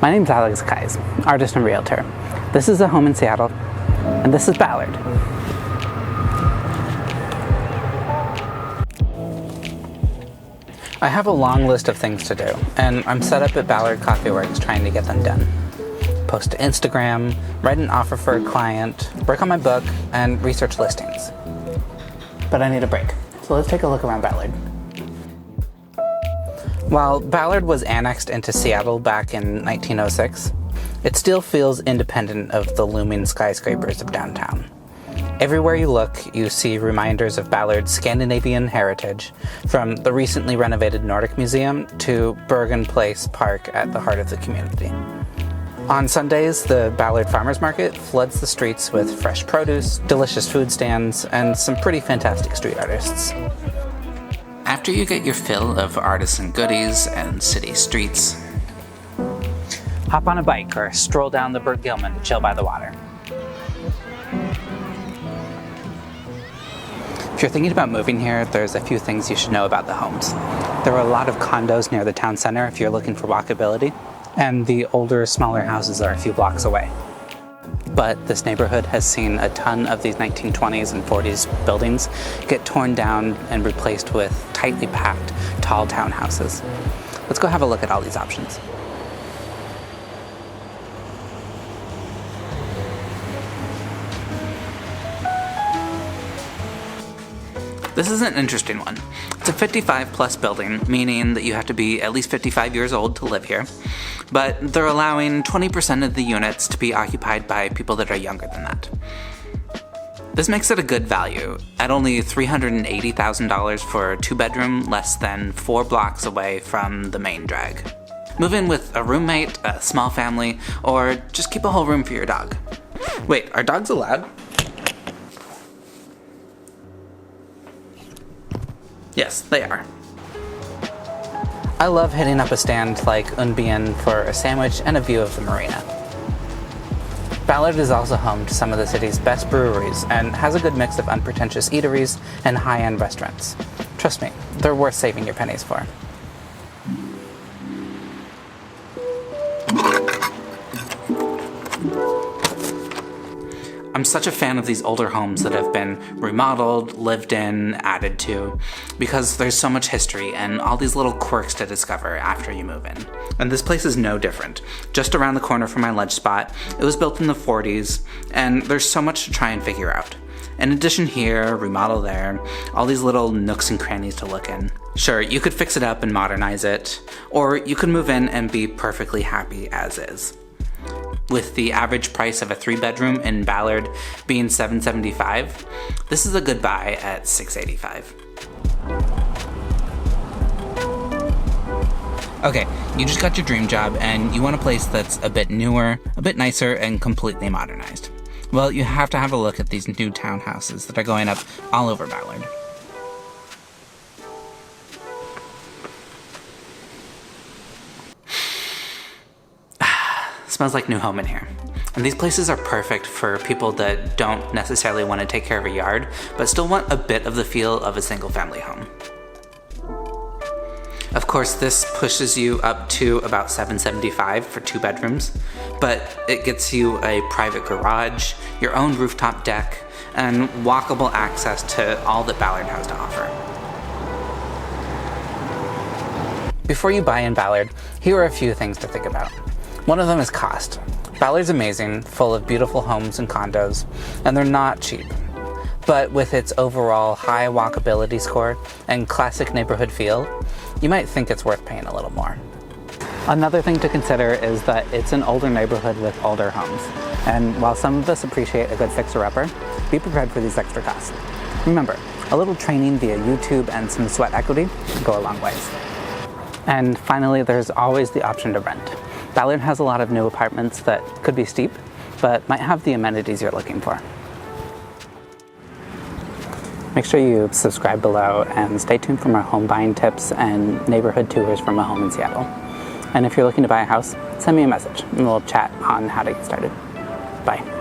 My name's Alex Kais, artist and realtor. This is a home in Seattle, and this is Ballard. I have a long list of things to do, and I'm set up at Ballard Coffee Works trying to get them done. Post to Instagram, write an offer for a client, work on my book, and research listings. But I need a break, so let's take a look around Ballard. While Ballard was annexed into Seattle back in 1906, it still feels independent of the looming skyscrapers of downtown. Everywhere you look, you see reminders of Ballard's Scandinavian heritage, from the recently renovated Nordic Museum to Bergen Place Park at the heart of the community. On Sundays, the Ballard Farmers Market floods the streets with fresh produce, delicious food stands, and some pretty fantastic street artists. After you get your fill of artisan goodies and city streets, hop on a bike or stroll down the Burg Gilman to chill by the water. If you're thinking about moving here, there's a few things you should know about the homes. There are a lot of condos near the town center if you're looking for walkability, and the older, smaller houses are a few blocks away. But this neighborhood has seen a ton of these 1920s and 40s buildings get torn down and replaced with tightly packed, tall townhouses. Let's go have a look at all these options. This is an interesting one. It's a 55 plus building, meaning that you have to be at least 55 years old to live here, but they're allowing 20% of the units to be occupied by people that are younger than that. This makes it a good value, at only $380,000 for a 2-bedroom less than 4 blocks away from the main drag. Move in with a roommate, a small family, or just keep a whole room for your dog. Wait, are dogs allowed? Yes, they are. I love hitting up a stand like Unbien for a sandwich and a view of the marina. Ballard is also home to some of the city's best breweries and has a good mix of unpretentious eateries and high-end restaurants. Trust me, they're worth saving your pennies for. I'm such a fan of these older homes that have been remodeled, lived in, added to, because there's so much history and all these little quirks to discover after you move in. And this place is no different. Just around the corner from my lunch spot, it was built in the 40s, and there's so much to try and figure out. An addition here, remodel there, all these little nooks and crannies to look in. Sure, you could fix it up and modernize it, or you could move in and be perfectly happy as is. With the average price of a 3-bedroom in Ballard being $775, this is a good buy at $685. Okay, you just got your dream job and you want a place that's a bit newer, a bit nicer, and completely modernized. Well, you have to have a look at these new townhouses that are going up all over Ballard. Smells like new home in here. And these places are perfect for people that don't necessarily want to take care of a yard, but still want a bit of the feel of a single family home. Of course, this pushes you up to about $775 for 2 bedrooms, but it gets you a private garage, your own rooftop deck, and walkable access to all that Ballard has to offer. Before you buy in Ballard, here are a few things to think about. One of them is cost. Ballard's amazing, full of beautiful homes and condos, and they're not cheap. But with its overall high walkability score and classic neighborhood feel, you might think it's worth paying a little more. Another thing to consider is that it's an older neighborhood with older homes. And while some of us appreciate a good fixer-upper, be prepared for these extra costs. Remember, a little training via YouTube and some sweat equity go a long ways. And finally, there's always the option to rent. Ballard has a lot of new apartments that could be steep, but might have the amenities you're looking for. Make sure you subscribe below and stay tuned for more home buying tips and neighborhood tours from a home in Seattle. And if you're looking to buy a house, send me a message and we'll chat on how to get started. Bye.